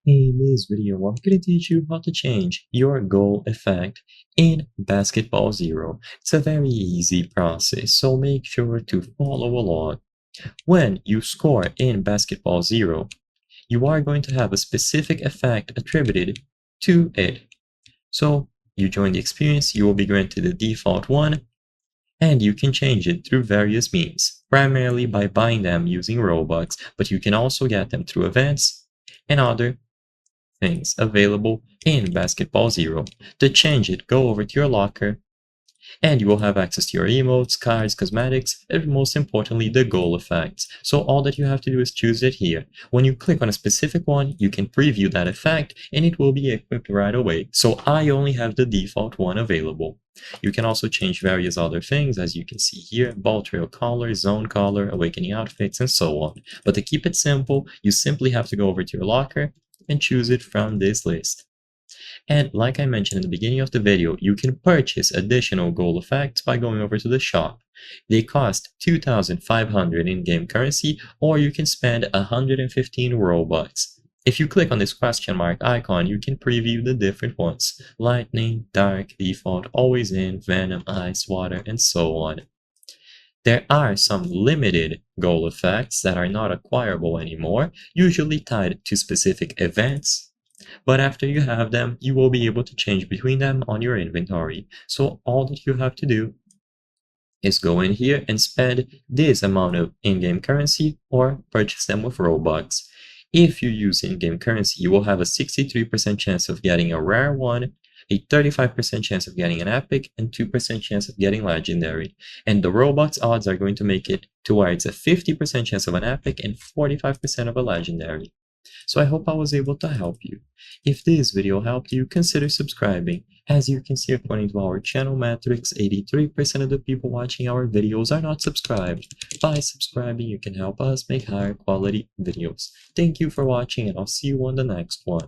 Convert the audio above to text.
In this video, I'm going to teach you how to change your goal effect in Basketball Zero. It's a very easy process, so make sure to follow along. When you score in Basketball Zero, you are going to have a specific effect attributed to it. So you join the experience, you will be granted the default one, and you can change it through various means, primarily by buying them using Robux, but you can also get them through events and other things available in Basketball Zero. To change it, go over to your locker and you will have access to your emotes, cards, cosmetics, and most importantly, the goal effects. So all that you have to do is choose it here. When you click on a specific one, you can preview that effect and it will be equipped right away. So I only have the default one available. You can also change various other things, as you can see here: ball trail color, zone color, awakening outfits, and so on. But to keep it simple, you simply have to go over to your locker and choose it from this list. And like I mentioned in the beginning of the video, you can purchase additional goal effects by going over to the shop. They cost 2,500 in-game currency, or you can spend 115 Robux. If you click on this question mark icon, you can preview the different ones: lightning, dark, default, always in, venom, ice, water, and so on. There are some limited goal effects that are not acquirable anymore, usually tied to specific events, but after you have them, you will be able to change between them on your inventory. So all that you have to do is go in here and spend this amount of in-game currency or purchase them with Robux. If you use in-game currency, you will have a 63% chance of getting a rare one, a 35% chance of getting an epic, and 2% chance of getting legendary. And the Robux odds are going to make it to where it's a 50% chance of an epic and 45% of a legendary. So I hope I was able to help you. If this video helped you, consider subscribing. As you can see, according to our channel metrics, 83% of the people watching our videos are not subscribed. By subscribing, you can help us make higher quality videos. Thank you for watching, and I'll see you on the next one.